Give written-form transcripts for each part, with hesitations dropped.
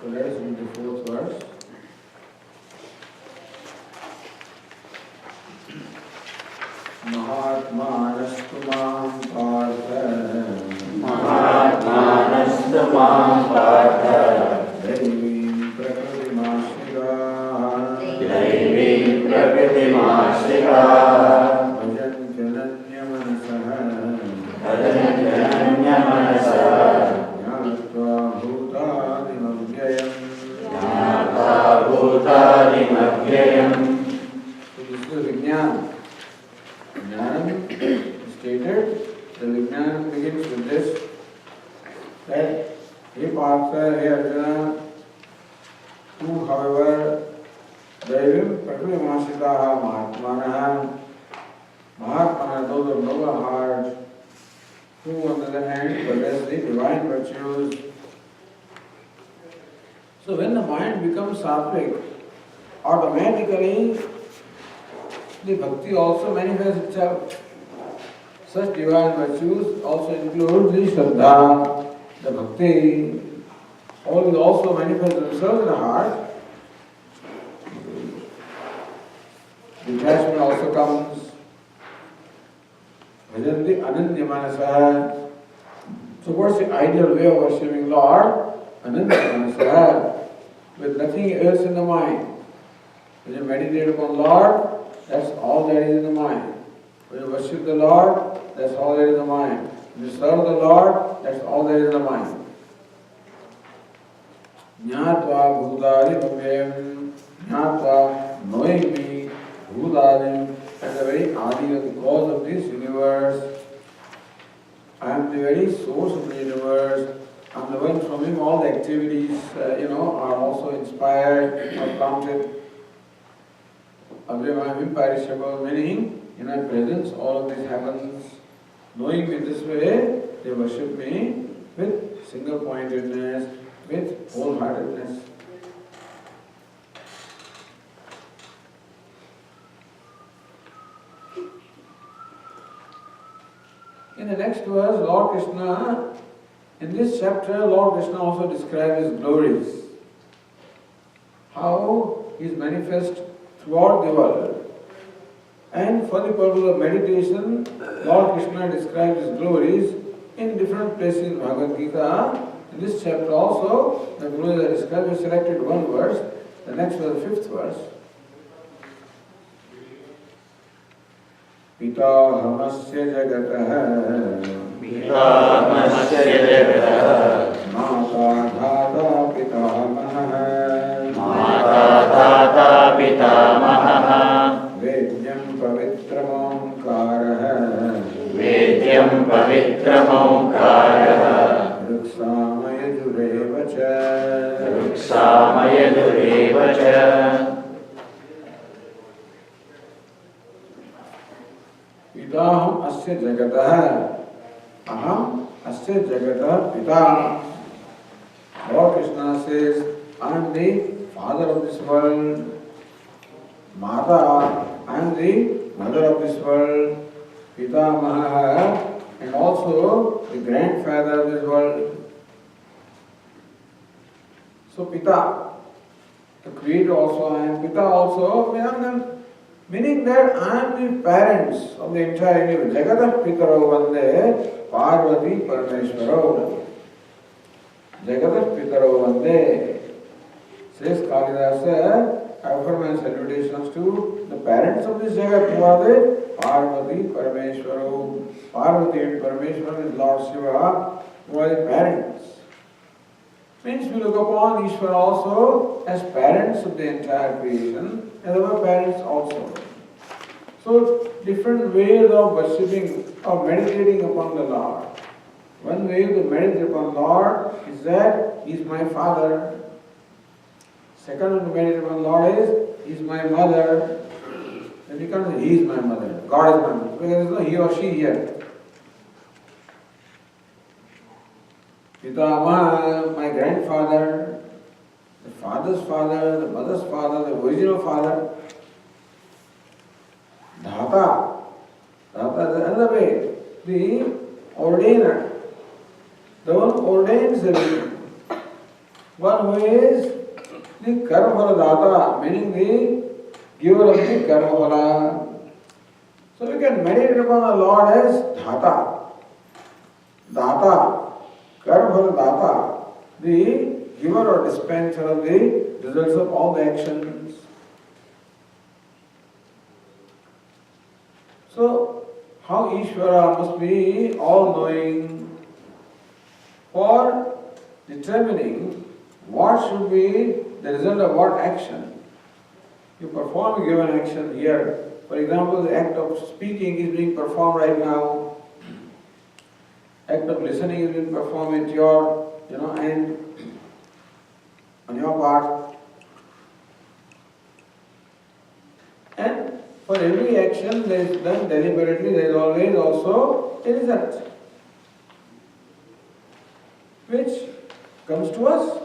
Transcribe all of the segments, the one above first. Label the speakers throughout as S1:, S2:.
S1: So let us read the fourth verse. Mahatmanastu mam partha
S2: Mahatmanastu mam partha
S1: Daivim prakritimashriga
S2: Daivim prakritimashriga
S1: Bhajantyanaന്യമനസഃ
S2: Bhajantyanaന്യമനസഃ
S1: Jnatva bhutadimavvyayam
S2: Jnatva bhutadimavvyayam.
S1: So this is the Vijnana. Vijnana stated, the Vijnana begins with this, that He Partha, He Arjuna, who however Daivim Prakritimashitaha Mahatmanaha, Mahatmana, those of noble heart, who on the other hand possess the divine virtues. So when the mind becomes sattvic, automatically the bhakti also manifests itself. Such divine virtues also include the Shraddha, the Bhakti, all will also manifest themselves in the heart. Detachment also comes. Bhajanti ananyamanasa. So what's the ideal way of worshipping Lord? Ananyamanasa, with nothing else in the mind. When you meditate upon Lord, that's all that is in the mind. When you worship the Lord, that's all that is in the mind. When you serve the Lord, that's all that is in the mind. Jnatva bhutadi bhavyam, jnatva, knowing me, bhutadi, as the very adi of the cause of this universe. I am the very source of the universe. I am the one from whom all the activities, are also inspired or prompted. Avyam I am imperishable, meaning in my presence all of this happens. Knowing me this way, they worship me with single-pointedness, with wholeheartedness. In the next verse, Lord Krishna, in this chapter, Lord Krishna also describes His glories. How He is manifest throughout the world. And for the purpose of meditation, Lord Krishna describes His glories in different places in Bhagavad Gita. In this chapter also, the glories are described. We selected one verse, the next was the fifth verse. Pitahamasya jagatah
S2: Pitahamasya jagatah
S1: Mata dhata pitamahah
S2: Mata dhata pitamahah
S1: Vedyam pavitram omkarah
S2: Vedyam pavitram omkarah
S1: Ruksamaya cha
S2: Ruksamaya cha.
S1: Pitaham asya jagatah Aham asya jagatah pita. Lord Krishna says, I am the father of this world. Mata, I am the mother of this world. Pitamaha, and also the grandfather of this world. So Pita, the creator also I am. Pita also, meaning that I am the parents of the entire universe. Jagatah Pitaro Vande Parvati Parameshwaro. Jagatah Pitaro Vande. Says Kalidasa, I offer my salutations to the parents of this Jagat. Who are they? Parvati Parameshwaro. Parvati and Parameshwara is Lord Shiva, who are the parents. Means we look upon Ishvara also as parents of the entire creation, as our parents also. So different ways of worshipping or meditating upon the Lord. One way to meditate upon Lord is that He is my father. Second way to meditate upon Lord is He is my mother. Then you can't say He is my mother, God is my mother, because there is no he or she here. Pitama, my grandfather, the father's father, the mother's father, the original father. Dhata, Dhata is another way, the ordainer, the one who ordains everything. One who is the Karmaphala Dhata, meaning the giver of the Karmaphala. So we can meditate upon the Lord as Dhata, Dhata, Karmaphala Dhata, the giver or dispenser of the results of all the actions. So, how Ishvara must be all-knowing for determining what should be the result of what action. You perform a given action here. For example, the act of speaking is being performed right now. Act of listening is being performed at your, end, on your part. And for every action that is done deliberately, there is always also a result, which comes to us.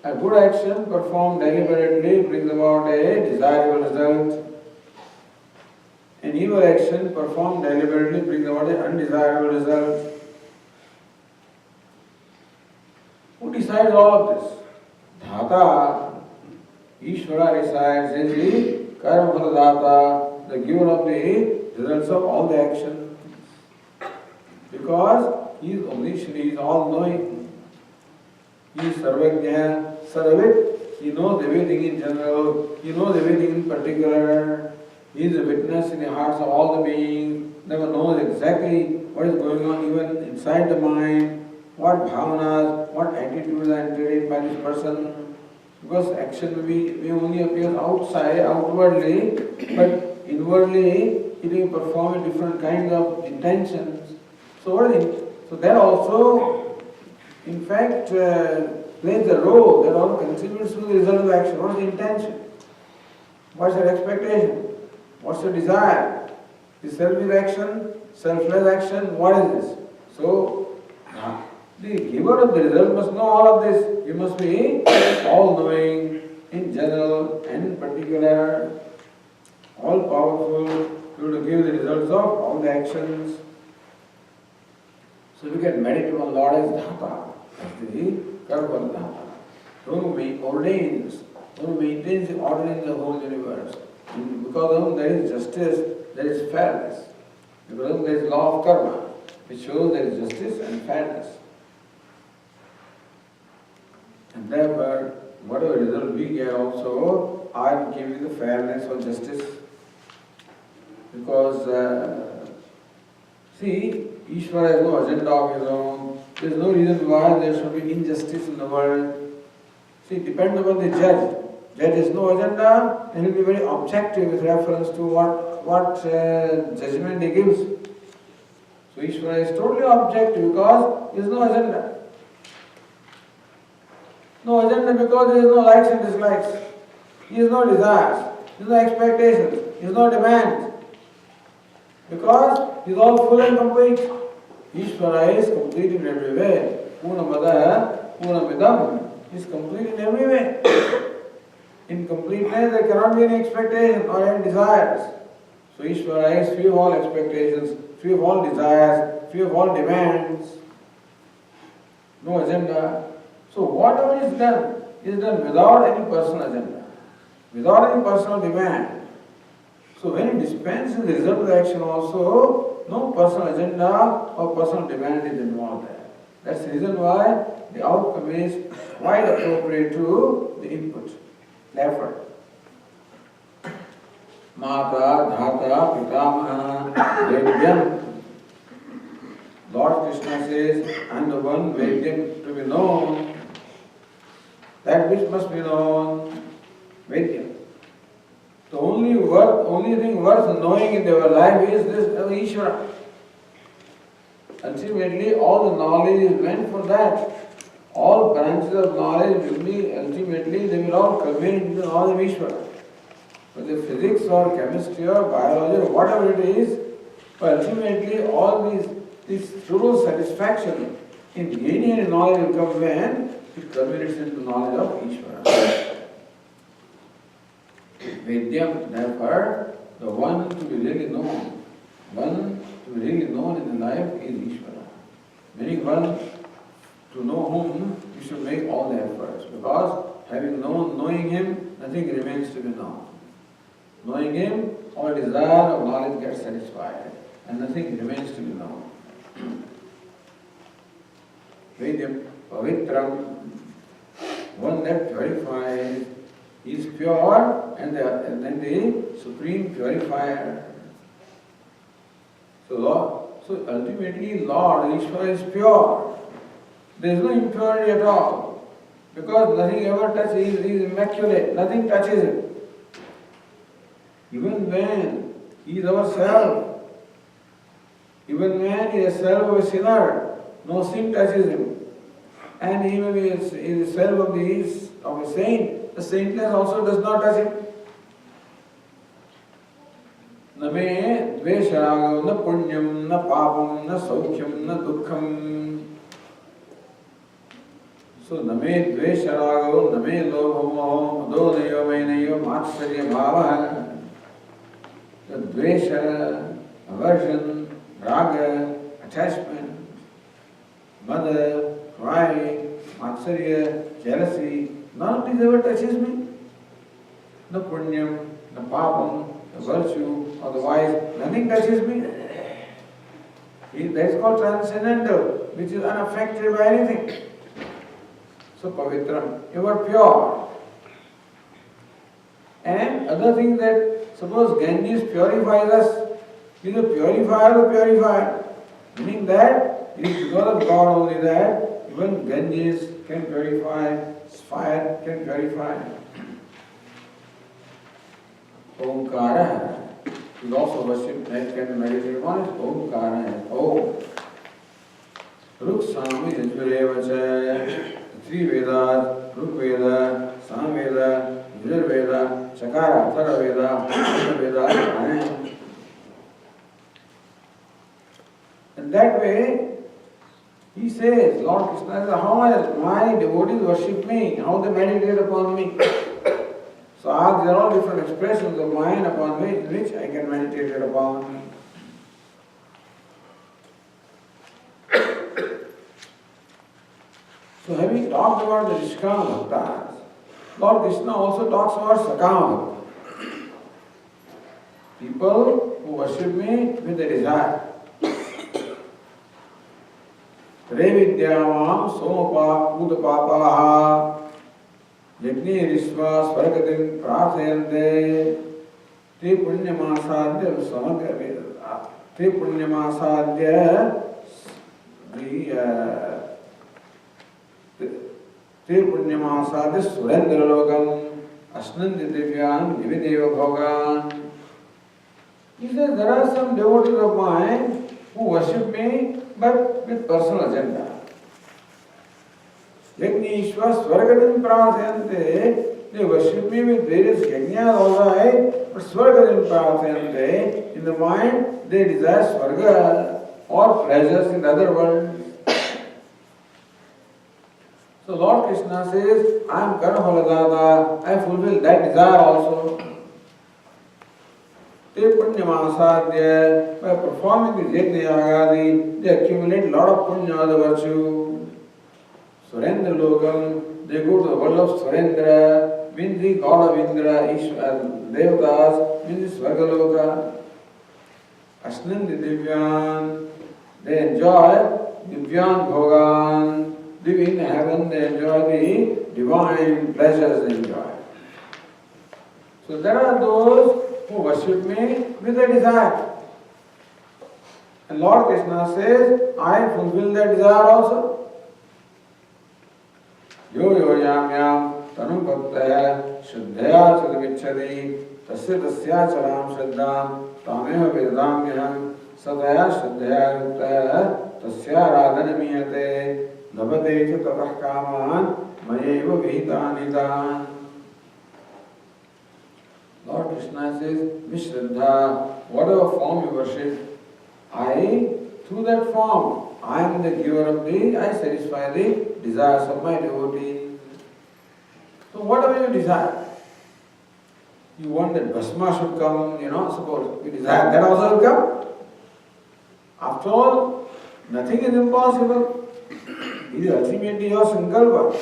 S1: A good action performed deliberately brings about a desirable result. An evil action performed deliberately brings about an undesirable result. Who decides all of this? Dhata. Ishvara resides as the Karmaphala Dhata, the giver of the results of all the actions. Because He is omniscient, He is all-knowing. He is Sarvajna, Sarvit. He knows everything in general, He knows everything in particular. He is a witness in the hearts of all the beings, never knows exactly what is going on even inside the mind, what bhavanas, what attitudes are entertained by this person. Because action may only appear outside, outwardly, but inwardly it may perform different kinds of intentions. So that also, in fact, plays a role, that all contributes to the result of action. What is the intention? What's your expectation? What's your desire? The selfish action, selfless action, what is this? So, the giver of the result must know all of this. You must be all-knowing in general and in particular, all-powerful, to give the results of all the actions. So we can meditate on Lord as Dhata, as the Karmaphala Dhata, who ordains, who maintains the order in the whole universe. Because of whom there is justice, there is fairness. Because of whom there is law of karma, which shows there is justice and fairness. And therefore, whatever result we get also, I am giving the fairness or justice. Because, see, Ishvara has no agenda of his own. There is no reason why there should be injustice in the world. See, it depends upon the judge. Judge has no agenda, and he will be very objective with reference to what judgment he gives. So Ishvara is totally objective because there is no agenda. No agenda because there is no likes and dislikes. He has no desires, he has no expectations, he has no demands. Because he is all full and complete. Ishvara is complete in every way. Purnamada, Purnamidam is complete in every way. In completeness there cannot be any expectation or any desires. So Ishvara is free of all expectations, free of all desires, free of all demands. No agenda. So whatever is done without any personal agenda, without any personal demand. So when he dispenses the result of the action also, no personal agenda or personal demand is involved there. That's the reason why the outcome is quite appropriate to the input, the effort. Mata, Dhata, Pitamaha, Vedyam. Lord Krishna says, I am the one Vedyam to be known. That which must be known, Vedyam. The only thing worth knowing in our life is this Ishvara. Ultimately, all the knowledge is meant for that. All branches of knowledge will be, ultimately, they will all culminate into the knowledge of Ishvara. Whether physics or chemistry or biology or whatever it is, but ultimately all this true satisfaction in gaining any knowledge will come when it culminates into knowledge of Ishvara. Vedyam, therefore, the one to be really known, one to be really known in the life is Ishvara. Meaning one to know whom you should make all the efforts, because knowing him, nothing remains to be known. Knowing him, all desire of knowledge gets satisfied, and nothing remains to be known. Vedyam, pavitram, one that purifies, is pure, and then the supreme purifier. So ultimately, Lord Ishvara is pure. There is no impurity at all, because nothing ever touches. He is immaculate. Nothing touches him. Even when he is our self, even when he is the self of a sinner, no sin touches him. And even if he is the self of a saint, the saintness also does not touch him. Na me dvesharagam, na punyam, na papam, na saukhyam, na dukkham. So na me dvesharagam, na me lobhamo, adonayo vainayo matsarya bhava. The dvesha, aversion, raga, attachment, mother, pride, matsarya, jealousy, none of these ever touches me. No punyam, no papam, the virtue or the vice, nothing touches me. That is called transcendental, which is unaffected by anything. So pavitram, you are pure. And other thing that, suppose Ganges purifies us, he is a purifier of purifier. Meaning that it is because of God only that even Ganges can purify, fire can purify. Omkara is also worshipped and can be meditated on as Omkara. Om. Ruksami Yajvarevacha. Three Vedas, Ruk Veda, Sam Veda, Yajur Veda, Chakara, Thara Veda, Atha Veda, and that way, he says, Lord Krishna says, how my devotees worship me, how they meditate upon me. So there are all different expressions of mine upon which I can meditate upon. So having talked about the Nishkama Bhaktas, Lord Krishna also talks about Sakama Bhaktas. People who worship me with a desire. Revidyamam somapa udapapaha yajne rishva swargatim prarthayante te punyamasadya samagra veda te punyamasadya te punyamasadya surendra lokam asnandi divyan divideva bhogan. He says there are some devotees of mine who worship me but with personal agenda. Yagnishva swargadim prarthayante, they worship me with various yajnas alright, but swargadim prarthayante, in the mind they desire swarga or pleasures in the other world. So Lord Krishna says, I am Karmaphaladata, I fulfill that desire also. Te punyamasadya, by performing the yajna yagadi, they accumulate a lot of punya, the virtue. Surendra lokam, they go to the world of Surendra, means the god of Indra, Ishwar, Devatas, means the Svargaloka. Asnandi divyan, they enjoy divyan bhogan. In heaven, they enjoy the divine pleasures they enjoy. So there are those who worship me with a desire. And Lord Krishna says, I fulfill that desire also. Yo yo yam yam tanum bhaktaya shuddhaya chadvichadi tasya tasya charam shraddham tameha vedamyam sadaya shuddhaya yuktaya tasya radhanamiyate labate cha tatah kaman mayeva vihitanidhan. Lord Krishna says, Vishraddha, whatever form you worship, through that form, I am the giver of I satisfy the desires of my devotees. So whatever you desire, you want that Bhasma should come, suppose you desire that also will come. After all, nothing is impossible. It is ultimately your sankalpa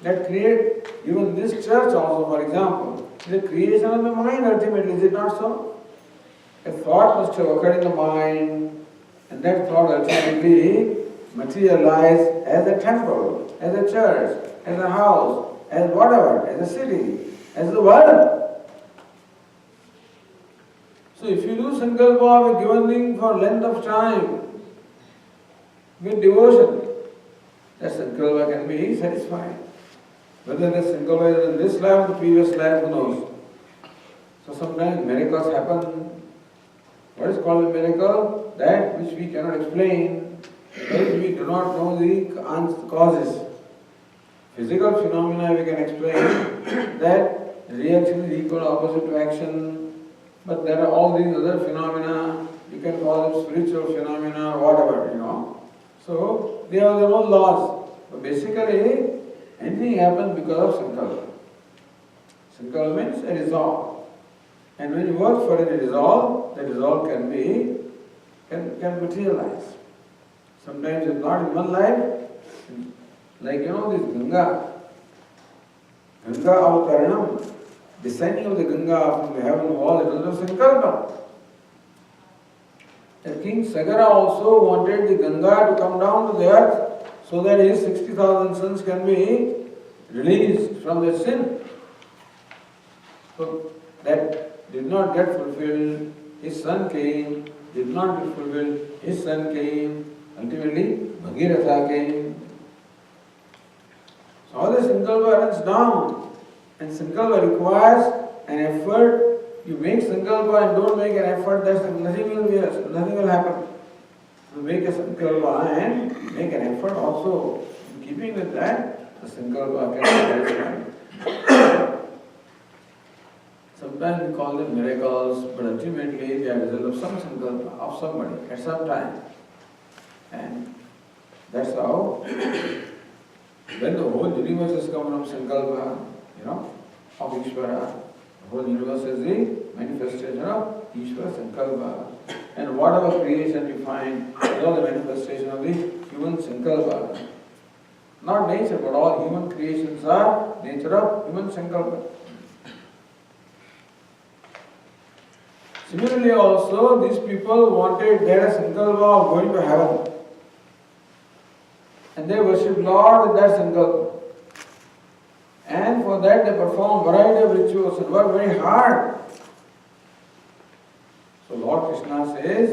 S1: that create even this church also, for example. The creation of the mind ultimately, is it not so? A thought must have occurred in the mind, and that thought ultimately materialized as a temple, as a church, as a house, as whatever, as a city, as the world. So if you do sankalpa of a given thing for length of time, with devotion, that sankalpa can be satisfied. Whether the sankalpa is in this life or the previous life, who knows? So sometimes miracles happen. What is called a miracle? That which we cannot explain, because we do not know the causes. Physical phenomena we can explain, that reaction is equal or opposite to action, but there are all these other phenomena, you can call them spiritual phenomena or whatever, So they have their own laws. But basically, anything happens because of sankalpa. Sankalpa means a resolve. And when you work for a resolve, the resolve can materialize. Sometimes it's not in one life, like this Ganga Avataranam, descending of the Ganga from the heaven was a result of sankalpa. And King Sagara also wanted the Ganga to come down to the earth so that his 60,000 sons can be released from their sin. So that did not get fulfilled. His son came, did not get fulfilled. His son came, ultimately Bhagiratha came. So all the sankalpa runs down, and sankalpa requires an effort. You make sankalpa and don't make an effort, nothing will happen. You make a sankalpa and make an effort also. In keeping with that, the sankalpa can be satisfied. Sometimes we call them miracles, but ultimately they are the result of some sankalpa, of somebody, at some time. And that's how, when the whole universe has come from sankalpa, of Ishvara, the whole universe is the manifestation of Ishvara sankalpa. And whatever creation you find is all the manifestation of the human sankalpa. Not nature, but all human creations are nature of human sankalpa. Similarly also, these people wanted their sankalpa of going to heaven. And they worship Lord with that sankalpa. And for that they perform variety of rituals and work very hard. So Lord Krishna says,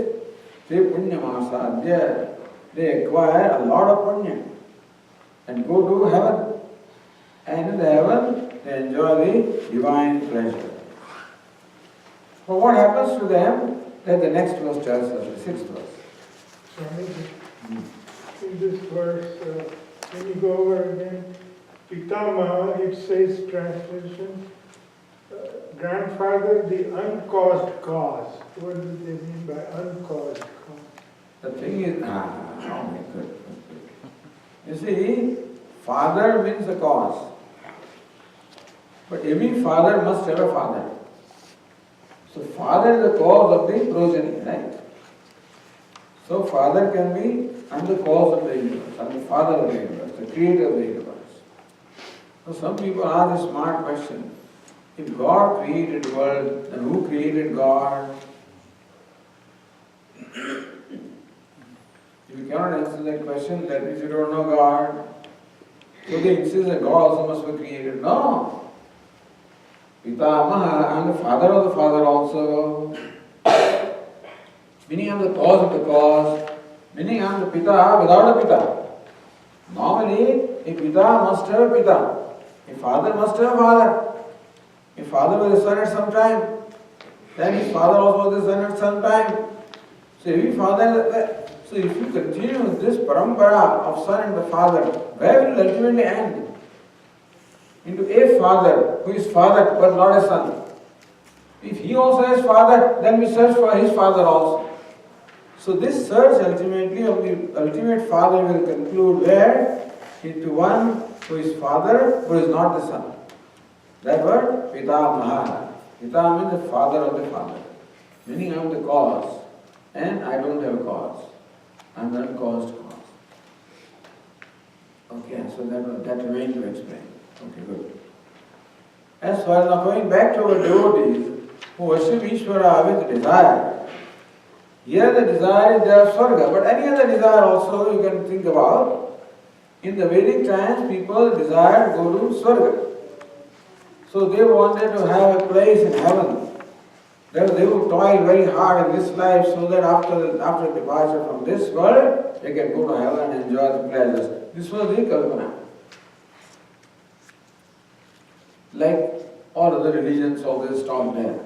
S1: Te punyamasadya, they acquire a lot of punya and go to heaven. And in the heaven, they enjoy the divine pleasure. So what happens to them? That the next verse tells us, the 6th verse.
S3: Swamiji, in this verse, when you go over again, Pitamaha, it says translation, grandfather, the uncaused cause. What do they mean by uncaused cause?
S1: The thing is, oh my good. You see, father means the cause. But every father must have a father. So father is the cause of the progeny, right? So father can be, I'm the cause of the universe, I'm the father of the universe, the creator of the universe. So some people ask a smart question. If God created the world, then who created God? If you cannot answer that question, that means you don't know God. So they insist that God also must be created. No. Pitamaha, I am the father of the father also. Meaning I am the cause of the cause. Meaning I am the Pita without a Pita. Normally, a Pita must have a Pita. A father must have a father. A father was a son at some time. Then his father also was a son at some time. So every father, so if you continue with this parampara of son and the father, where will it ultimately end? Into a father who is father but not a son. If he also has father, then we search for his father also. So this search ultimately of the ultimate father will conclude where? Into one who is father who is not the son. That word, Pitamaha. Pita means the father of the father. Meaning I am the cause and I don't have a cause. I am the uncaused cause. Okay, so that remains to explain. Okay, good. As far as now going back to our devotees who worship Ishvara with desire, here the desire is there of Swarga, but any other desire also you can think about. In the Vedic times, people desired to go to Swarga. So they wanted to have a place in heaven. They would toil very hard in this life so that after departure from this world, they can go to heaven and enjoy the pleasures. This was the Kalpana. Like all other religions always talk there.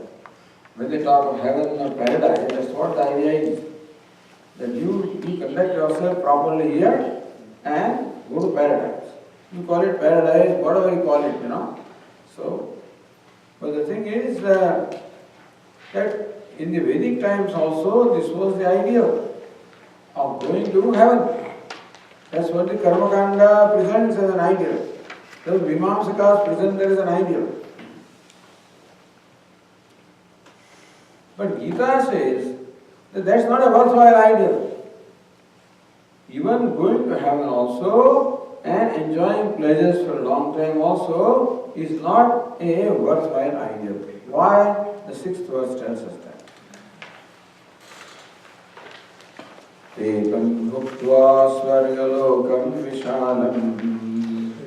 S1: When they talk of heaven or paradise, that's what the idea is. That you conduct yourself properly here and go to paradise. You call it paradise, whatever you call it, So, but the thing is that in the Vedic times also, this was the idea of going to heaven. That's what the Karmakanda presents as an ideal. The Vimamsakas present there as an ideal. But Gita says that that's not a worthwhile ideal. Even going to heaven also and enjoying pleasures for a long time also is not a worthwhile ideal. Why? The 6th verse tells us that. Ekam bhuktva swargalokam vishalam.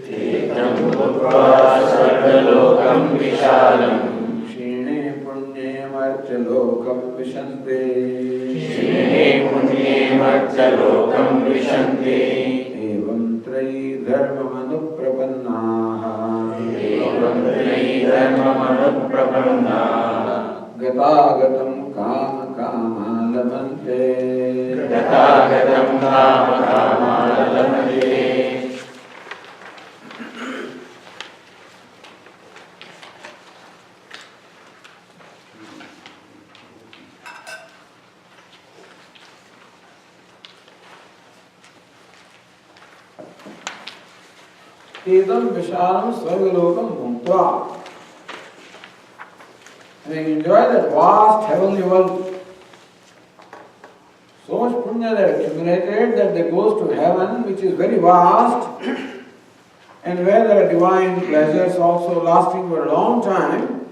S2: Ekam bhuktva swargalokam vishalam.
S1: Shine punye martyalokam vishante.
S2: Shine punye martyalokam vishante.
S1: Evam trayi dharmamanuprapannaha.
S2: Evam trayi dharmamanuprapannaha.
S1: Gatagatam kama kama labante.
S2: Gatagatam kama kama labante.
S1: Edam vishalam swargalokam bhuktva. Having enjoyed that vast heavenly world, so much punya they accumulated that they goes to heaven, which is very vast, and where there are divine pleasures also lasting for a long time.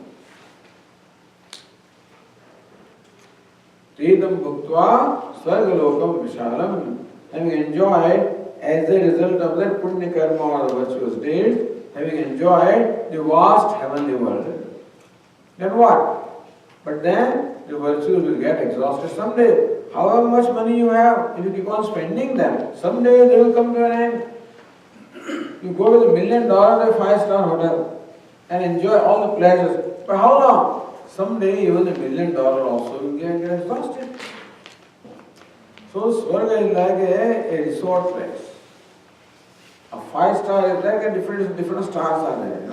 S1: Edam bhuktva swargalokam vishalam. Having enjoyed as a result of that punya karma or the virtuous deeds, having enjoyed the vast heavenly world, then what? But then the virtues will get exhausted someday. However much money you have, if you keep on spending them, someday they will come to an end. You go to the $1 million to a 5-star hotel and enjoy all the pleasures. But how long? Someday even $1 million also will get exhausted. So Swarga is like a resort place. A 5-star is like a different stars are there,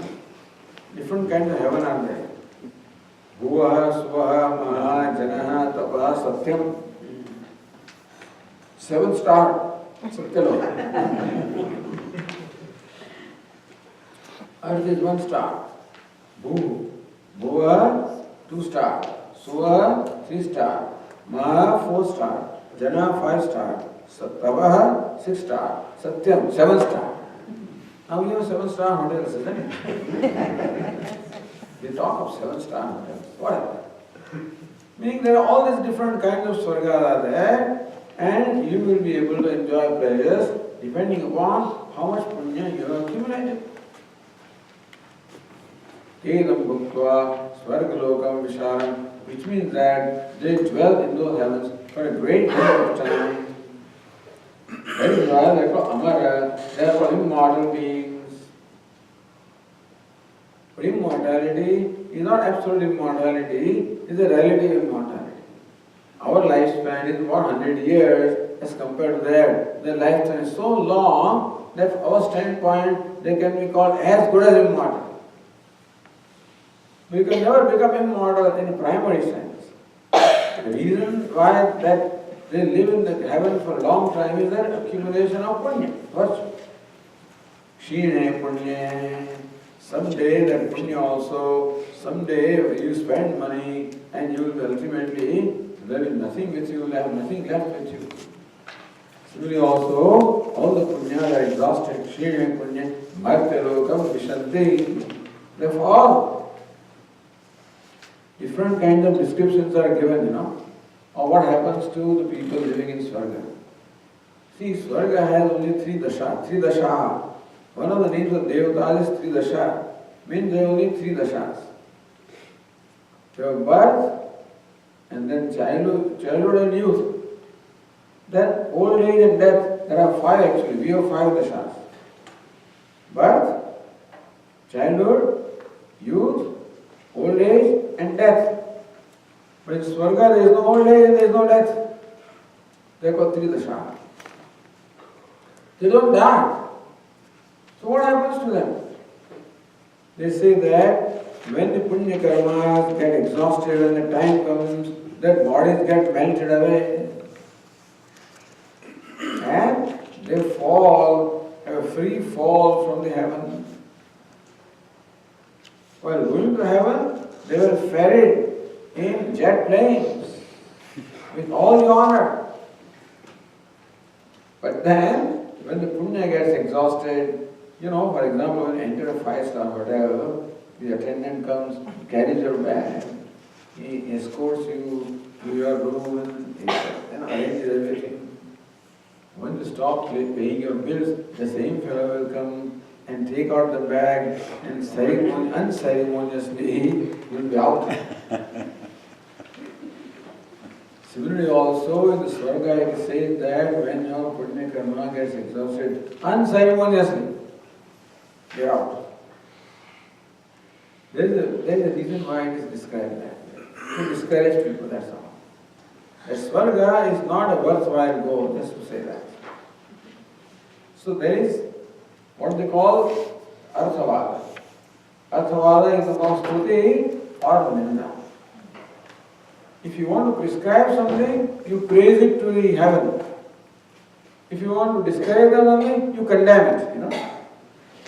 S1: Different kinds of heaven are there. Bhuvaha, Swaha, Maha, Janaha, Tapa, Satyam. 7-star, Satyalok. Earth is 1 star. Bhuvaha, 2 star. Swaha, 3 star. Maha, 4 star. Jana, 5 star. Tapa, 6 star. Satyam, 7 star. Now we have 7-star hotels, isn't it? They talk of 7-star hotels. Whatever. Meaning there are all these different kinds of swargas are there, and you will be able to enjoy pleasures depending upon how much punya you have accumulated. Kedam Bhuktva Svargalokam Visharam, which means that they dwell in those heavens for a great length of time. That is why they are called Amara, they are called immortal beings. But immortality is not absolute immortality, it is a relative immortality. Our lifespan is about 100 years as compared to that. Their lifespan is so long that from our standpoint they can be called as good as immortal. We can never become immortal in a primary sense. The reason why that they live in the heaven for a long time is their accumulation of punya, virtue. Shine punya. Someday that punya also, someday you spend money and you will ultimately, there is nothing with you, you will have nothing left with you. Similarly also, all the punya are exhausted. Shine punya, martya lokam vishanti. Therefore, different kinds of descriptions are given, of what happens to the people living in Swarga. See, Swarga has only three dasha. One of the names of Devatas is Tridasha, means there are only three dashas. You have birth, and then childhood and youth. Then old age and death, there are five actually, we have five dashas. Birth, childhood, youth, old age and death. But in Swarga there is no old age and there is no death. They are called Tridasha. They don't die. So what happens to them? They say that when the punya karmas get exhausted and the time comes, their bodies get melted away and they fall, have a free fall from the heaven. While going to heaven, they were ferried in jet planes with all the honor. But then, when the punya gets exhausted, for example, when you enter a 5-star hotel, the attendant comes, carries your bag, he escorts you to your room and arranges everything. When you stop paying your bills, the same fellow will come and take out the bag and unceremoniously you will be out. Similarly also in the Swarga it is said that when your punya karma gets exhausted, unceremoniously they are out. There is a reason why it is described that way. To discourage people, that's all. A Swarga is not a worthwhile goal, just to say that. So there is what they call Arthavada. Arthavada is about Stuti or Ninda. If you want to prescribe something, you praise it to the heaven. If you want to discourage something, you condemn it,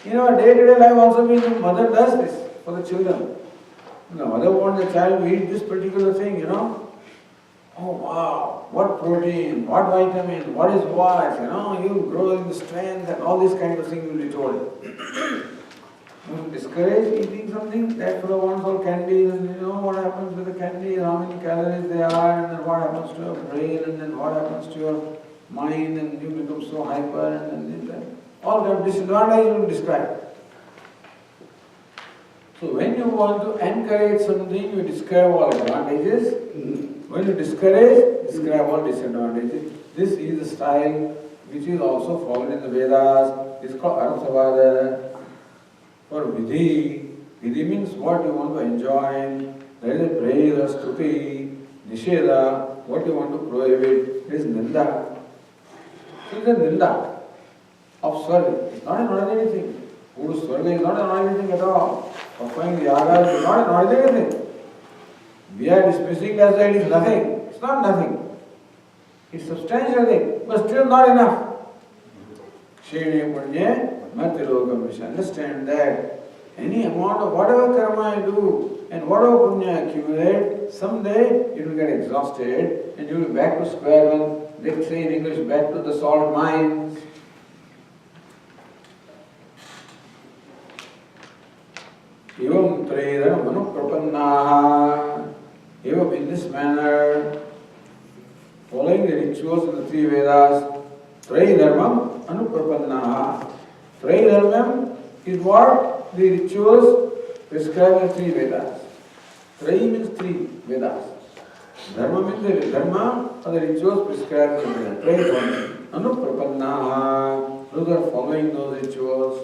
S1: day-to-day life also means the mother does this for the children. The mother wants the child to eat this particular thing, Oh wow, what protein, what vitamin, what is what, you grow in strength and all these kinds of things will be told. You discourage eating something, that fellow wants all candy, and what happens with the candy, how many calories they are, and then what happens to your brain, and then what happens to your mind, and you become so hyper, and then all that disadvantages will describe. So when you want to encourage something, you describe all advantages. When you discourage, describe all disadvantages. This is the style which is also followed in the Vedas. It's called Arthavada. For Vidhi, Vidhi means what you want to enjoy. There is a praise or stuti, nisheda, what you want to prohibit. There is ninda. So it is a ninda of Swarga. It's not an ordinary thing. Guru Swarga is not an ordinary thing at all. Performing the yagas is not an ordinary thing. We are dismissing as that it is nothing. It's not nothing. It's substantial thing, but still not enough. Shene punya mati lokam visha. Understand that any amount of whatever karma you do and whatever punya accumulate, someday you will get exhausted and you will be back to square one. Let's say in English, back to the salt mines. Evam tridhara manuprapannaha. Evam in this manner, following the rituals of the three Vedas, Tridharmam anuprapannaha. Tridharmam is what? The rituals prescribed in 3 Vedas. Trayi means 3 Vedas. Dharma means the dharma or the rituals prescribed in Vedas. Trayi dharma. Anuprapannaha. Those are following those rituals.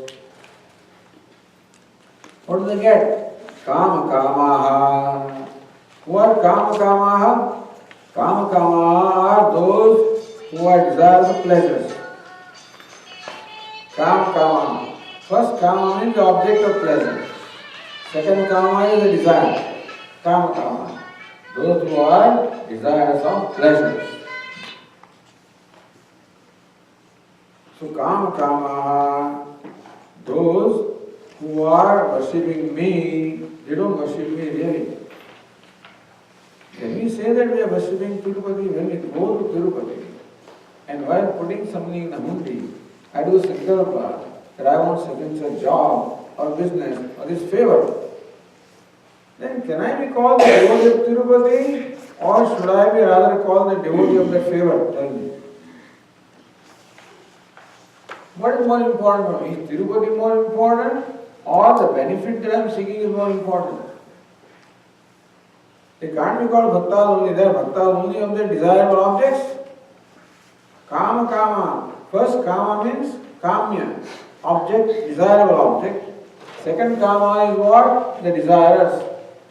S1: What do they get? Kama kamaha. Who are kama kamaha? Kama kamaha are those who are desirous of pleasures. Kama kamaha. First kama means the object of pleasure. Second kama is the desire. Kama kama. Those who are desirous of pleasures. So kama kamaha, those who are worshipping me, they don't worship me really. Can we say that we are worshipping Tirupati when we go to Tirupati and while putting something in the hundi, I do sankalpa that I want such a job or business or this favor? Then can I be called the devotee of Tirupati or should I be rather called the devotee of that favor? Tell me. What is more important? Is Tirupati more important or the benefit that I am seeking is more important? They can't be called bhaktas only. They are bhaktas only of the desirable objects. Kama kama. First kama means kamya, object, desirable object. Second kama is what? The desirers.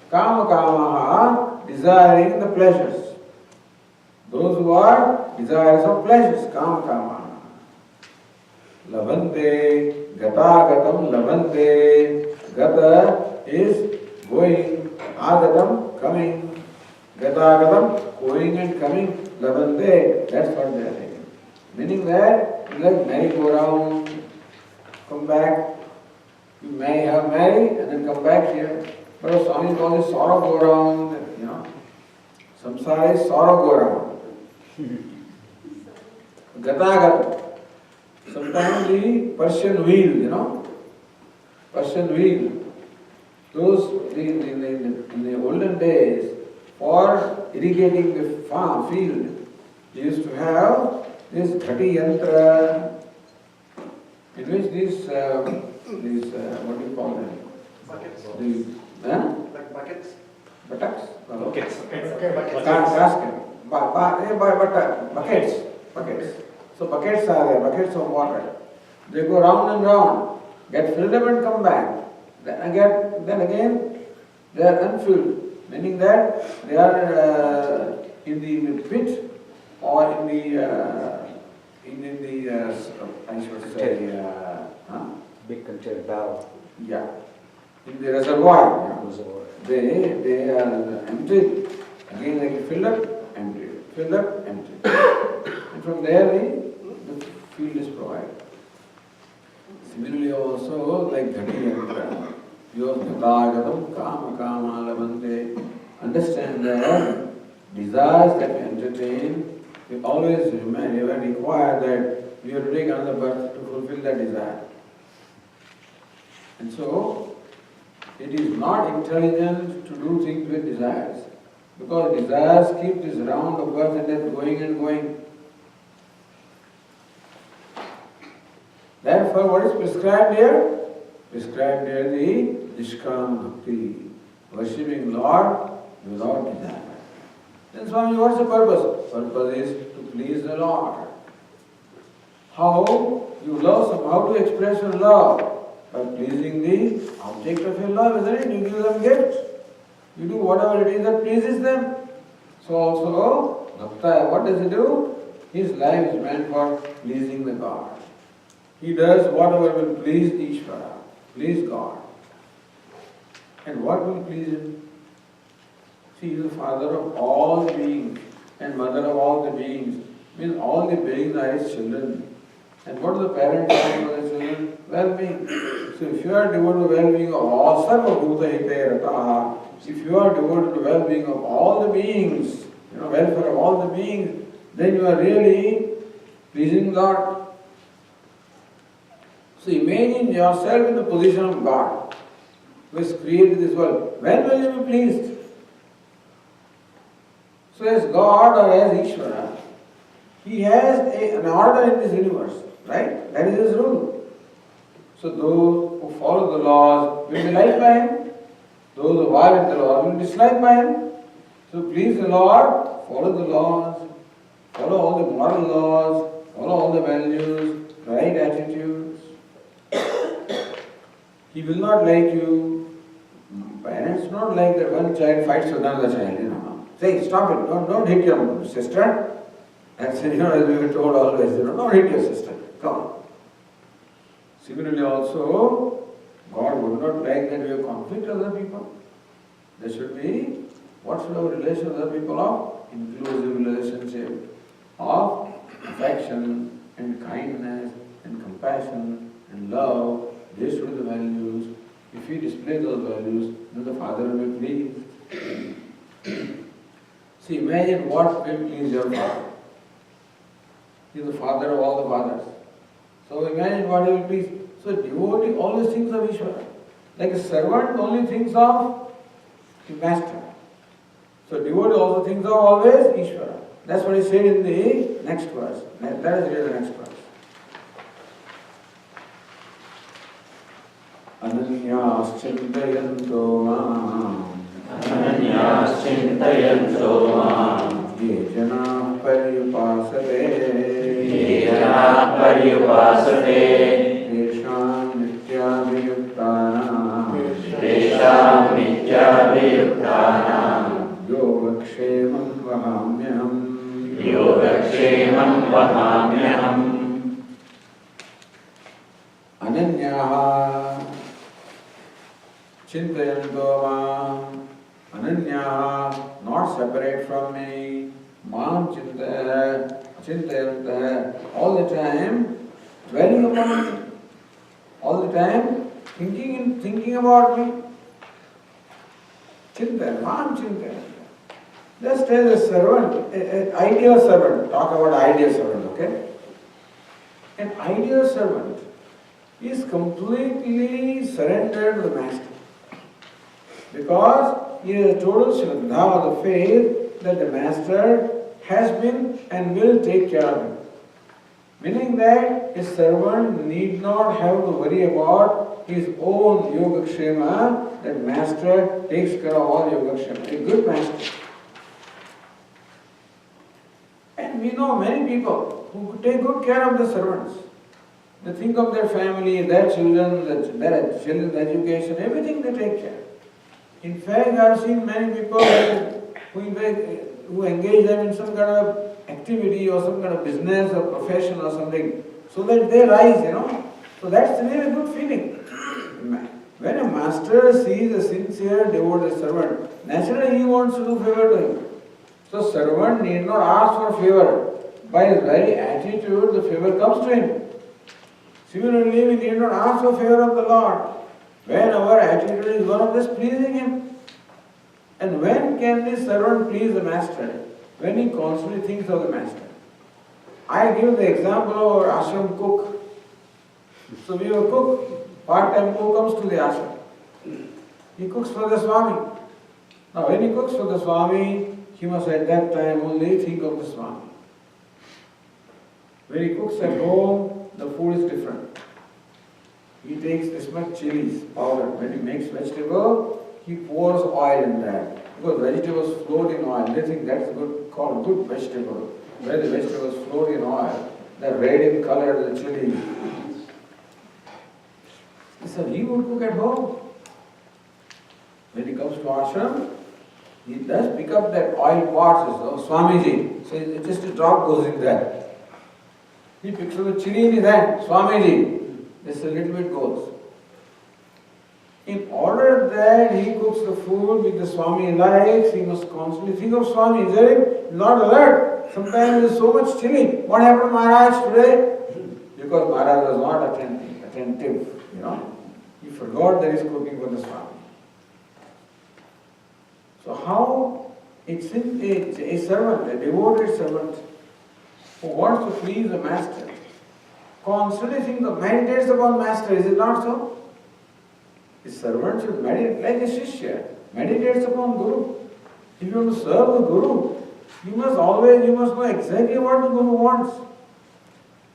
S1: Kama kama, desiring the pleasures. Those who are desirous of pleasures. Kama kama. Labhante, gata gatam labhante. Gata is going, agatam coming. Gata agatam, going and coming. Labhante, that's what they are saying. Meaning that, like merry-go-round, come back, you may have married and then come back here. But a Swami calls it sorrow go-round, Samsara is sorrow go-round. Gata-gata. Sometimes the Persian wheel, Persian wheel. Those, in the olden days, for irrigating the farm, field, they used to have this ghati yantra, in which these, what do you call them?
S4: Buckets.
S1: Like
S4: buckets?
S1: Buttocks?
S4: Buckets.
S1: Buckets. So buckets are there, buckets of water. They go round and round, get filled up and come back. Then again, they are unfilled, meaning that they are in the pit or in the I should say,
S5: Big container barrel.
S1: yeah, in the reservoir. They are empty. Again they get filled up, empty. Filled up, empty. And from there the field is provided. Similarly also like ghati yantra. Yoga gatagatam kama kama labhante. Understand that desires that we entertain, we always require that we have to take another birth to fulfill that desire. And so, it is not intelligent to do things with desires. Because desires keep this round of birth and death going and going. Therefore, what is prescribed here? Prescribed here the Nishkam Bhakti, worshipping Lord without desire. Then Swami, what's the purpose? Purpose is to please the Lord. How you love someone, how to express your love? By pleasing the object of your love, isn't it? You give them gifts. You do whatever it is that pleases them. So also, Bhakta, what does he do? His life is meant for pleasing the God. He does whatever will please Ishvara, please God. And what will please him? See, he is the father of all the beings and mother of all the beings. Means all the beings are his children. And what do the parents want for their children? Well-being. So if you are devoted to well-being of all, sarva bhuta hite rataha, if you are devoted to well-being of all the beings, welfare of all the beings, then you are really pleasing God. So imagine yourself in the position of God, who has created this world. When will you be pleased? So as God or as Ishvara, he has an order in this universe, right? That is his rule. So those who follow the laws will be liked by him. Those who are with the Lord will be disliked by him. So please the Lord, follow the laws, follow all the moral laws, follow all the values, right attitudes. He will not like you. Parents not like that one child fights with another child, Say, stop it, don't hit your sister. That's, as we were told always, don't hit your sister. Come on. Similarly also, God would not like that we have conflict with other people. There should be, what should our relation with other people of? Inclusive relationship of affection and kindness and compassion and love. These should be the values. If we display those values, then the Father will be pleased. See, imagine what will please your Father. He is the Father of all the fathers. So imagine what he will please. So devotee always thinks of Ishvara. Like a servant only thinks of the master. So devotee also thinks of always Ishvara. That's what he said in the next verse. Let us read the next verse. Ananyas chintayanto mam.
S2: Ananyas chintayanto mam.
S1: Ye jana paryupasate.
S2: Ye jana paryupasate.
S1: Tesham nityabhiyuktanam.
S2: Tesham nityabhiyuktanam.
S1: Yogakshemam vahamyam.
S2: Yogakshemam vahamyaham.
S1: Ananyaha chintayanto mam. Ananyaha, not separate from me. Mam chintayanta, all the time dwelling upon me. All the time thinking about me. Chintayanta, mam chintayanta. Just as a servant, an ideal servant, talk about ideal servant, okay? An ideal servant is completely surrendered to the master. Because he has a total shraddha of the faith that the master has been and will take care of him. Meaning that a servant need not have to worry about his own yogakshema, that master takes care of all yogakshema. A good master. And we know many people who take good care of the servants. They think of their family, their children's education, everything they take care. In fact, I have seen many people who engage them in some kind of activity or some kind of business or profession or something, so that they rise, So that's really a good feeling. When a master sees a sincere, devoted servant, naturally he wants to do favor to him. So servant need not ask for favor. By his very attitude, the favor comes to him. Similarly, we need not ask for favor of the Lord. When our attitude is one of this pleasing him. And when can the servant please the master? When he constantly thinks of the master. I give the example of our ashram cook. So we have a cook, part-time cook comes to the ashram. He cooks for the Swami. Now when he cooks for the Swami, he must at that time only think of the Swami. When he cooks at home, the food is different. He takes this much chilies powder. When he makes vegetable, he pours oil in that. Because vegetables float in oil. They think that's called good vegetable. Where the vegetables float in oil, they're red in color, the chili. So he would cook at home. When he comes to ashram, he does pick up that oil pot, says, Swamiji. So just a drop goes in there. He picks up the chili in his hand, Swamiji. Just a little bit goes. In order that he cooks the food which the Swami likes, he must constantly think of Swami. Is there not alert? Sometimes there is so much chili. What happened to Maharaj today? Because Maharaj was not attentive, He forgot that he is cooking for the Swami. So how it's a servant, a devoted servant who wants to please the master, constantly meditates upon master, is it not so? The servant should meditate like a shishya, meditates upon Guru. If you want to serve the Guru, you must know exactly what the Guru wants.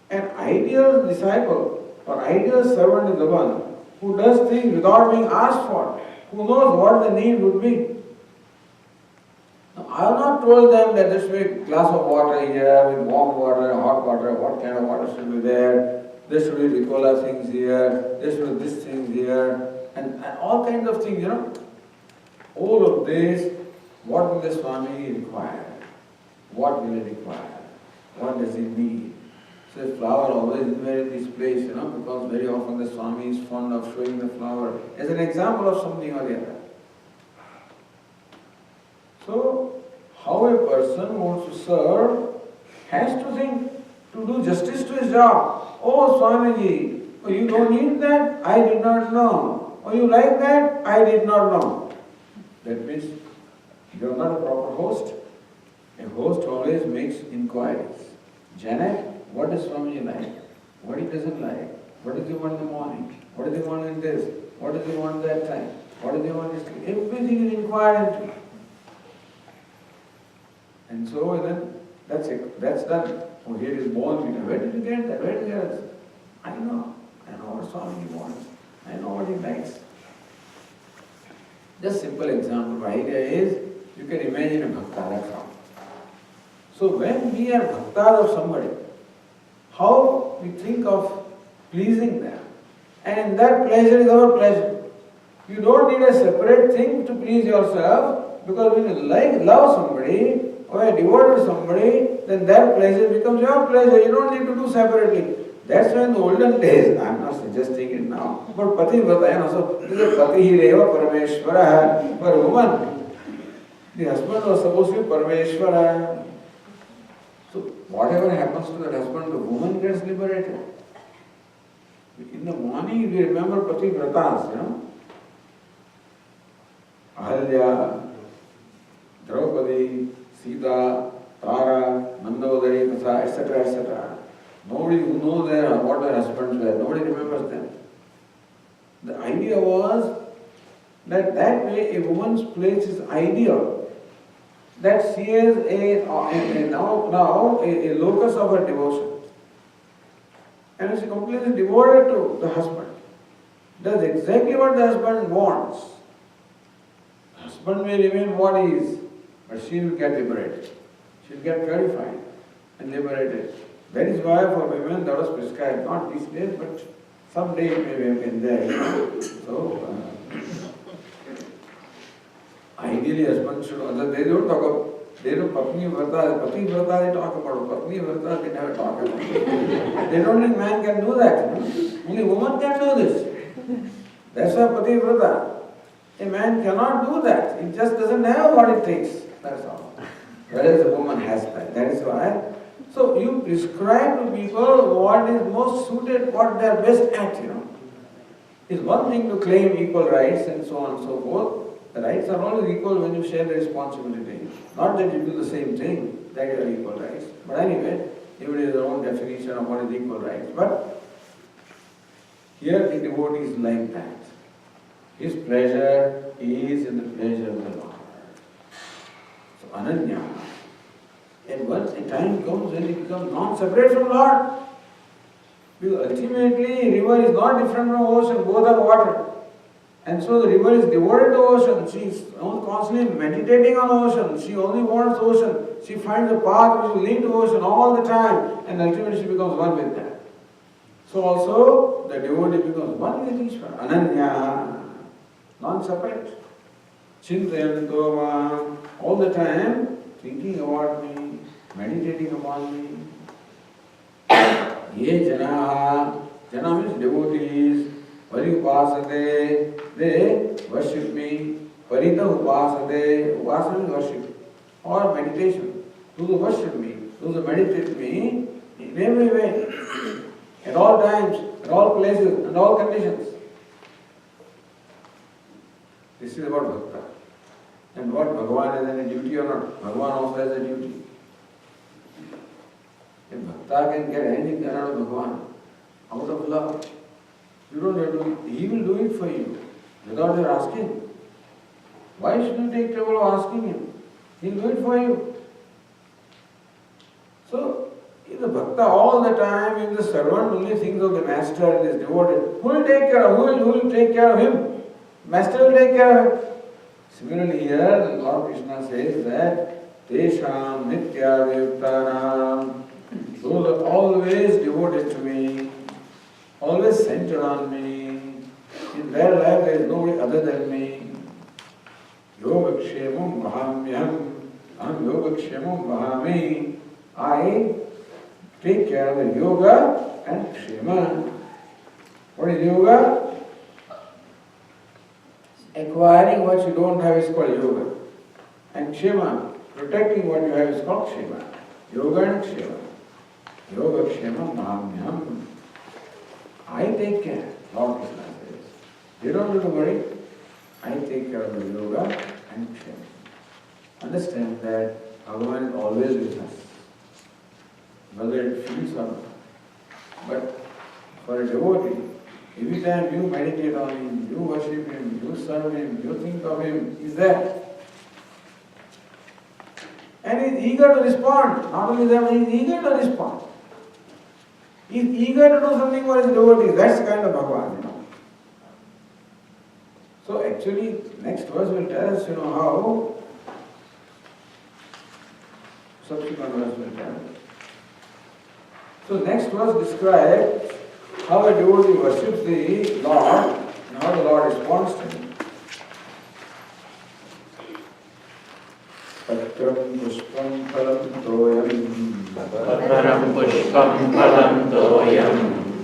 S1: An ideal disciple or ideal servant is the one who does things without being asked for. Who knows what the need would be? Now, I have not told them that there should be a glass of water here with warm water, hot water, what kind of water should be there. There should be Ricola things here, there should be this thing here, and all kinds of things, All of this, what will the Swami require? What will it require? What does it need? So the flower always invariably this place, because very often the Swami is fond of showing the flower as an example of something or the other. So, how a person wants to serve has to think to do justice to his job. Oh Swamiji, oh, you don't need that? I did not know. Oh, you like that? I did not know. That means you are not a proper host. A host always makes inquiries. Janet, what does Swamiji like? What he doesn't like? What does he want in the morning? What does he want in this? What does he want that time? What does he want this time? Everything is inquired into. And so then that's it. That's done. Oh, here is born. Where did you get that? Where did you get that? I know what Swamiji wants. I know what he likes. Just simple example. The idea is, you can imagine a bhakta, that's all. So when we are bhaktas of somebody, how we think of pleasing them, and that pleasure is our pleasure. You don't need a separate thing to please yourself, because when you love somebody, or are devoted to somebody, then their pleasure becomes your pleasure. You don't need to do separately. That's why in the olden days, I'm not suggesting it now, but Pati Vrata, so this is Pati Reva Parameshwara for a woman. The husband was supposed to be Parameshwara. So whatever happens to that husband, the woman gets liberated. In the morning, we remember Pati Vratas, Ahalya, Draupadi, Sita, Tara, Mandodari, Tatha, etc., etc. Nobody who knows what their husbands were, nobody remembers them. The idea was that way a woman's place is ideal, that she is now a locus of her devotion. And she is completely devoted to the husband. Does exactly what the husband wants. The husband may remain what he is, but she will get liberated. She will get purified and liberated. That is why for women that was prescribed, not these days, but someday it may have been there. So, ideally husband should, they don't talk about, they don't Patni Vrata they talk about, Patni Vrata they never talk about. They don't think man can do that. Only woman can do this. That's why Pati Vrata. A man cannot do that. It just doesn't have what it takes. That's all. Whereas a woman has that. That is why. So you prescribe to people what is most suited, what they are best at, It's one thing to claim equal rights and so on and so forth. The rights are always equal when you share the responsibility. Not that you do the same thing, that you are equal rights. But anyway, everybody has their own definition of what is equal rights. But here the devotee is like that. His pleasure is in the pleasure of the Lord. So Ananya. And once a time comes when he becomes non-separate from Lord, because ultimately river is not different from ocean, both are water. And so the river is devoted to ocean, she is constantly meditating on ocean, she only wants ocean, she finds a path which will lead to ocean all the time, and ultimately she becomes one with that. So also the devotee becomes one with Ishvara, Ananya, non-separate. Chintayanto ma, all the time thinking about me, meditating upon me. Ye jana means devotees, pariyupasate, they worship me. Parita upasate, upasana means worship, or meditation. Those who worship me, those who meditate me, in every way, at all times, at all places, and all conditions. This is about bhakta. And what Bhagavan has any duty or not? Bhagavan also has a duty. If bhakta can get anything done out of Bhagavan, out of love, you don't have to, he will do it for you without your asking. Why should you take trouble of asking him? He'll do it for you. So, if the bhakta all the time, if the servant only thinks of the master and is devoted, who will take care of him? Master will take care of it. Similarly here, Lord Krishna says that Tesham Nityavayuktanam, those are always devoted to me, always centered on me. In their life there is nobody other than me. Yogakshemam Vahamyam, Aham Yogakshemam Vahami. I take care of the yoga and kshema. What is yoga? Acquiring what you don't have is called yoga. And kshema, protecting what you have is called kshema. Yoga and kshema. Yoga kshema mahamyam. I take care, Lord Krishna says. You don't need to worry. I take care of the yoga and kshema. Understand that Bhagavan is always with us, whether it feels or not. But for a devotee, every time you meditate on him, you worship him, you serve him, you think of him, he's there. And he's eager to respond. Not only that, he's eager to respond. He's eager to do something for his devotees. That's the kind of Bhagavan, you know. So actually, next verse will tell us, how. Subsequent verse will tell us. So next verse describes how a devotee worships the Lord and how the Lord responds to him. Patram pushpam phalam toyam
S2: Patram pushpam phalam toyam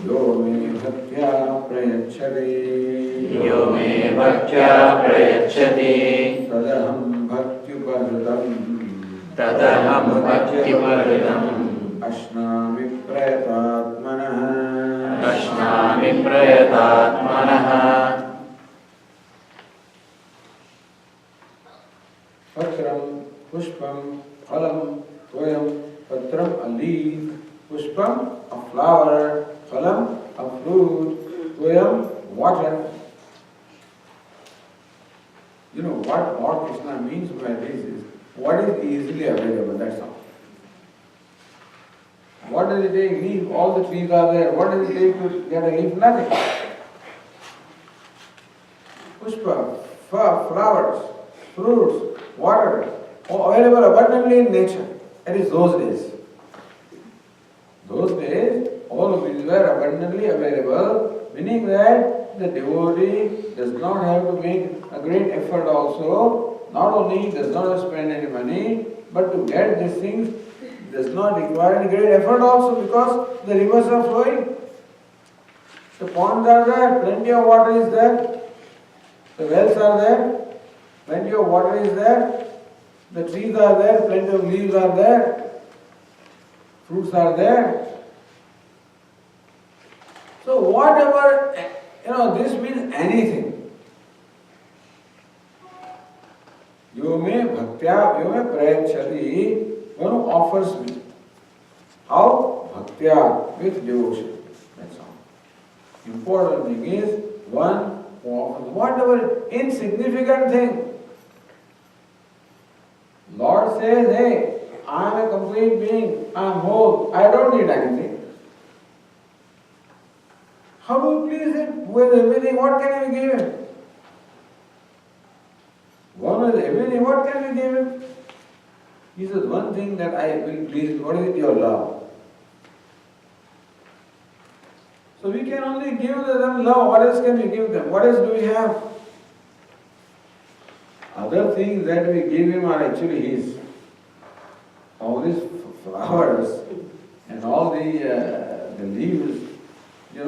S1: yo me bhaktya prayachati
S2: yo me bhaktya prayachati
S1: tadaham bhaktyupadhritam
S2: tadaham bhaktiparidam
S1: ashnami prayatatmanah
S2: ashnami prayatatmanah
S1: Patram, pushpam, phalam, toyam. Patram, a leaf. Pushpam, a flower. Phalam, a fruit. Toyam, water. You know what Lord Krishna means by this is what is easily available, that's all. What does it take? Leaf, all the trees are there. What does it take to get a leaf? Nothing. Pushpa, flowers, fruits, water, all available abundantly in nature. That is those days. Those days, all of these were abundantly available, meaning that the devotee does not have to make a great effort also. Not only does not have to spend any money, but to get these things does not require any great effort also, because the rivers are flowing. The ponds are there, plenty of water is there. The wells are there. Plenty of water is there, the trees are there, plenty of leaves are there, fruits are there. So whatever, this means anything. Yo me bhaktya, yo me prayachati, one who offers me. How? Bhaktya, with devotion. That's all. Important thing is, one who offers whatever insignificant thing. Lord says, hey, I am a complete being, I am whole, I don't need anything. How do you please him? Who has everything, what can you give him? One has everything, what can you give him? He says, one thing that I will please, what is it? Your love. So we can only give them love, what else can we give them? What else do we have? Other things that we give him are actually his. All these flowers and all the leaves, and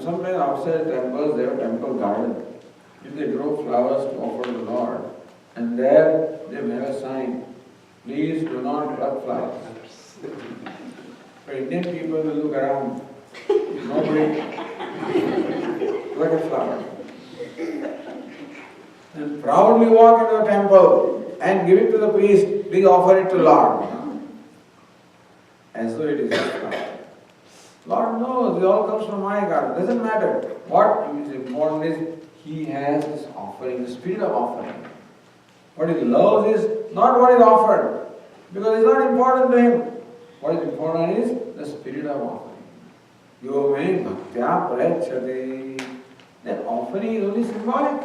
S1: sometimes outside temples they have temple garden. If they grow flowers to offer to the Lord, and there they may have a sign, please do not pluck flowers. For Indian people will look around, nobody pluck a flower. And proudly walk into the temple and give it to the priest, please offer it to Lord. As though it is his flower. Lord knows, it all comes from my garden. Doesn't matter. What is important is he has this offering, the spirit of offering. What he loves is not what is offered, because it's not important to him. What is important is the spirit of offering. Yo me bhaktya prayachati. then offering is only symbolic.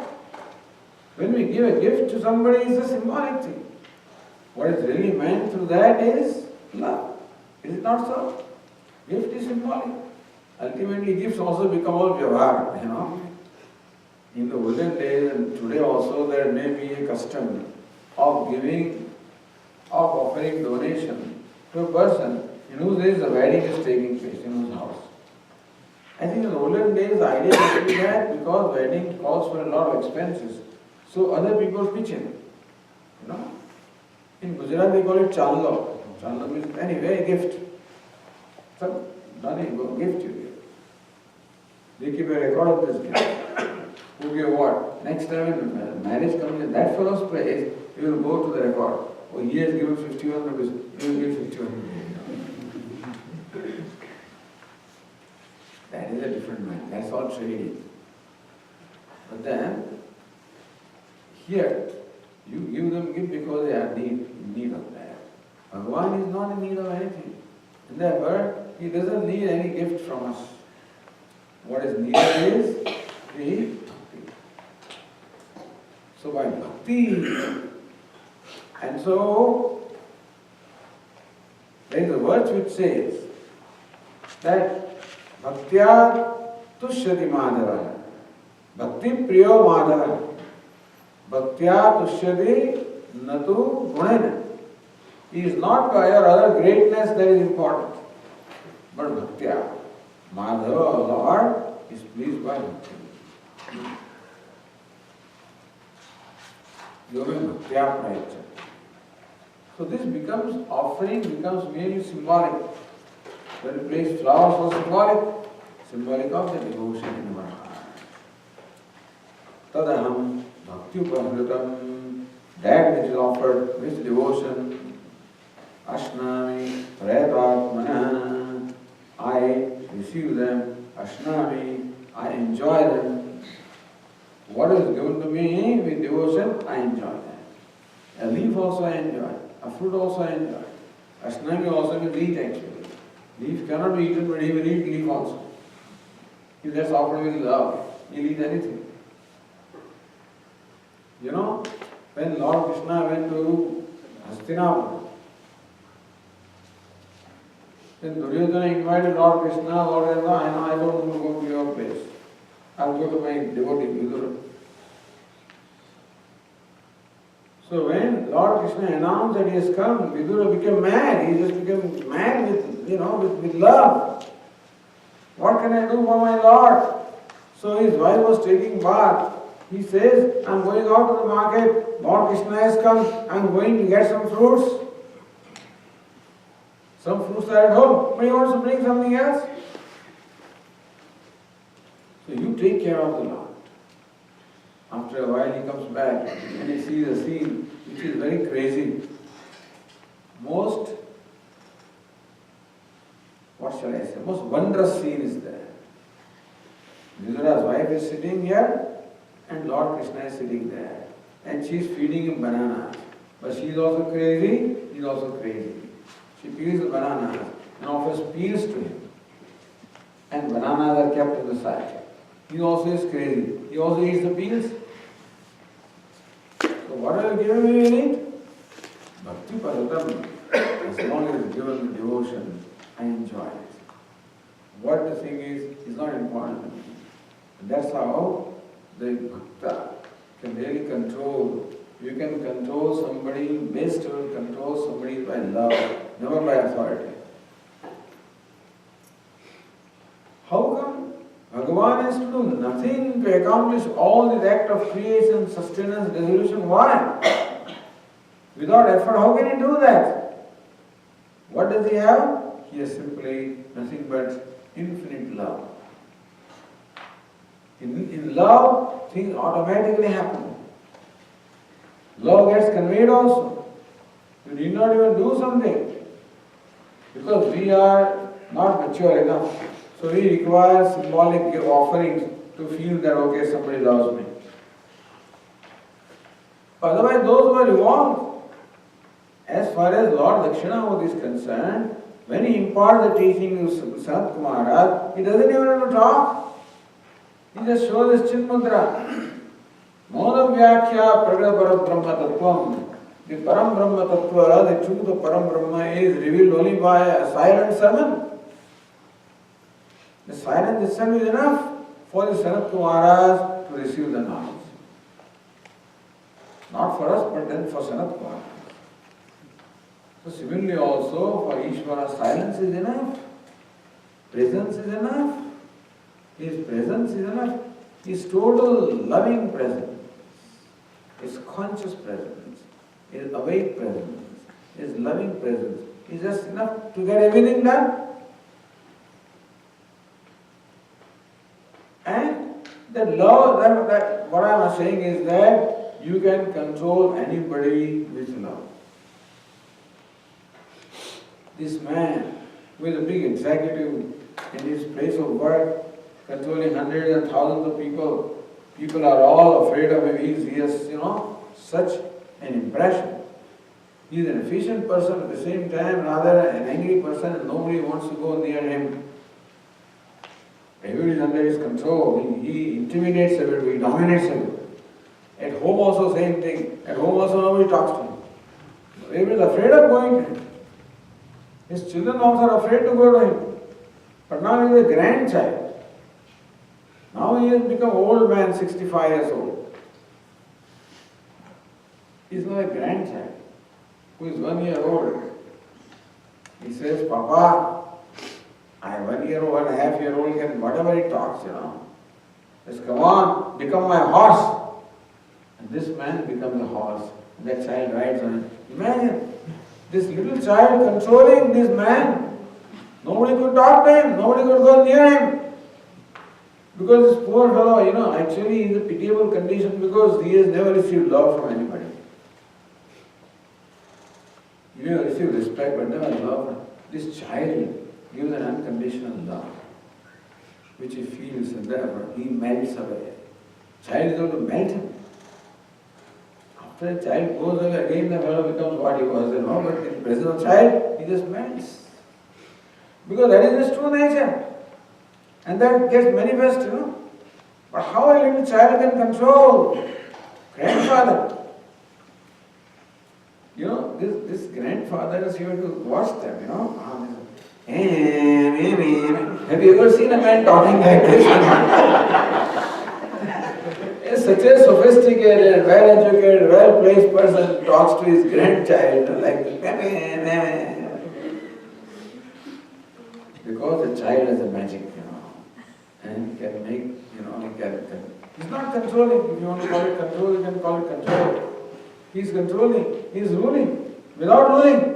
S1: When we give a gift to somebody, it's a symbolic thing. What is really meant through that is love. Is it not so? Gift is symbolic. Ultimately, gifts also become all vyavhar, In the olden days and today also, there may be a custom of offering donation to a person in whose days the wedding is taking place, in whose house. I think in the olden days, the idea was to be that because wedding calls for a lot of expenses, so other people pitch in. In Gujarat, they call it chando. Chando means anyway, a gift. So, nothing, gift you give. They keep a record of this gift. Who gave what? Next time when marriage comes in that fellow's place, you will go to the record. Oh, he has given 51 rupees, you will give 51 rupees. That is a different man. That's all trading. But then, here, you give them gift because they are in need of that. Bhagavan is not in need of anything. In that word, he doesn't need any gift from us. What is needed is the bhakti. So by bhakti, and so there is a verse which says that bhaktya tushyati madhava, bhakti priyo madhava, bhaktya tushyati natu gunena. He is not by your other greatness that is important, but bhaktya. Madhava, Lord, is pleased by bhakti. Yoga bhaktya prayachya. So this offering becomes merely symbolic. When we place flowers for symbolic of the devotion in our heart. Tadaham bhakti upahritam, that which is offered with devotion, ashnami prayatatmana, I receive them, ashnami, I enjoy them. What is given to me with devotion, I enjoy that. A leaf also I enjoy, a fruit also I enjoy. Ashnami also will eat actually. Leaf cannot be eaten, but he will eat leaf also. If that's offered with love, he'll eat anything. When Lord Krishna went to Hastinapur, then Duryodhana invited Lord Krishna, Lord Krishna, I don't want to go to your place. I'll go to my devotee, Vidura. So when Lord Krishna announced that he has come, Vidura became mad. He just became mad with love. What can I do for my Lord? So his wife was taking bath. He says, I'm going out to the market. Lord Krishna has come. I'm going to get some fruits. Some fruits are at home, but he wants to bring something else. So you take care of the Lord. After a while he comes back and he sees a scene which is very crazy. Most wondrous scene is there. Vidura's wife is sitting here and Lord Krishna is sitting there. And she is feeding him bananas. But she is also crazy, he is also crazy. She peels the bananas and offers peels to him. And bananas are kept to the side. He also is crazy. He also eats the peels. So whatever given we will eat. Bhakti paratam. As long as it's given the devotion, I enjoy it. What the thing is not important. And that's how the bhakta can really control. You can control somebody, best you will control somebody by love, never by authority. How come Bhagavan has to do nothing to accomplish all this act of creation, sustenance, dissolution? Why? Without effort, how can he do that? What does he have? He has simply nothing but infinite love. In love, things automatically happen. Love gets conveyed also. You need not even do something. Because we are not mature enough. So we require symbolic offerings to feel that, okay, somebody loves me. Otherwise, those who are evolved, as far as Lord Dakshinamurti is concerned, when he imparts the teaching to Sanat Maharaj, he doesn't even have to talk. He just shows this Chinmudra. Mono Vyakhya Pragata Brahma Tattvam. The Param Brahma Tattva, the truth of Param Brahma is revealed only by a silent sermon. The silence itself is enough for the Sanat Kumaras to receive the knowledge. Not for us, but then for Sanat Kumaras. So similarly also for Ishvara, silence is enough. Presence is enough. His presence is enough. His total loving presence, His conscious presence, His awake presence, His loving presence is just enough to get everything done. And that love, that what I am saying is that you can control anybody with love. This man, who is a big executive in his place of work, controlling hundreds and thousands of people, people are all afraid of him. He has, such an impression. He is an efficient person at the same time, rather an angry person, and nobody wants to go near him. Everybody is under his control. He intimidates everybody, he dominates everybody. At home also same thing. At home also nobody talks to him. Everybody is afraid of going to him. His children also are afraid to go to him. But now he is a grandchild. Now he has become old man, 65 years old. He is now a grandchild who is 1 year old. He says, Papa, I am 1 year old, 1.5 year old, can whatever he talks, Just come on, become my horse. And this man becomes a horse. And that child rides on it. Imagine, this little child controlling this man. Nobody could talk to him, nobody could go near him. Because this poor fellow, actually he is in a pitiable condition because he has never received love from anybody. He may have received respect but never love. This child gives an unconditional love, which he feels, and therefore he melts away. Child is going to melt him. After a child goes away, again the fellow becomes what he was, but in the presence of child, he just melts. Because that is his true nature. And that gets manifest, But how a little child can control grandfather? This grandfathers, you have to watch them, Have you ever seen a man talking like this? Such a sophisticated, well-educated, well-placed person talks to his grandchild like because the child has a magic, and he can make, he's not controlling. If you want to call it control, you can call it control. He's controlling, he's ruling, without ruling.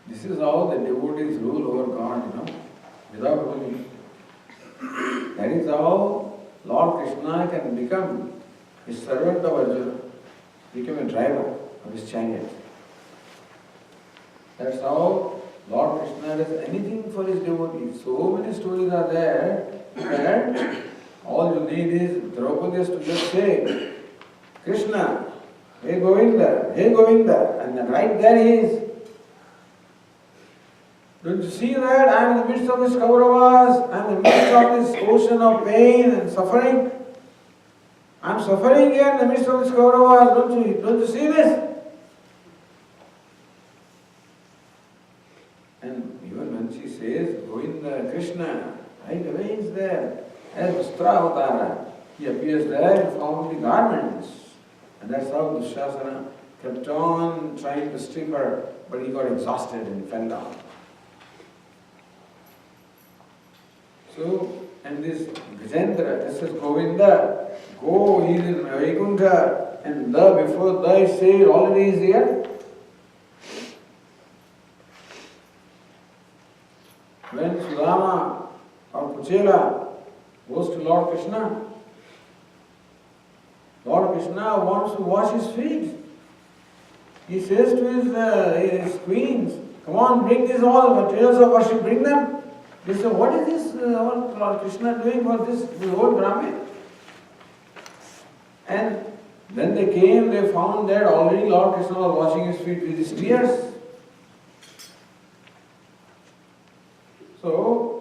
S1: This is how the devotees rule over God, without ruling. That is how Lord Krishna can become a servant of Arjuna, become a driver of his chariot. That's how Lord Krishna does anything for his devotees. So many stories are there that all you need is Draupadi to just say, Krishna, hey Govinda, and then right there he is. Don't you see that? I am in the midst of this Kauravas, I am in the midst of this ocean of pain and suffering. I am suffering here in the midst of this Kauravas. Don't you see this? And even when she says, Govinda, Krishna, right away is there. As Vastravatara, he appears there in form of the garments. And that's how Dushasana kept on trying to strip her, but he got exhausted and fell down. So, and this Gajendra, this is Govinda, go, he is in Vaikuntha, and the before the is said already is here. When Sudama or Kuchela goes to Lord Krishna, Lord Krishna wants to wash his feet. He says to his queens, come on, bring these all materials of worship, bring them. They say, what is this Lord Krishna doing for this old Brahmin? And when they came, they found that already Lord Krishna was washing his feet with his tears.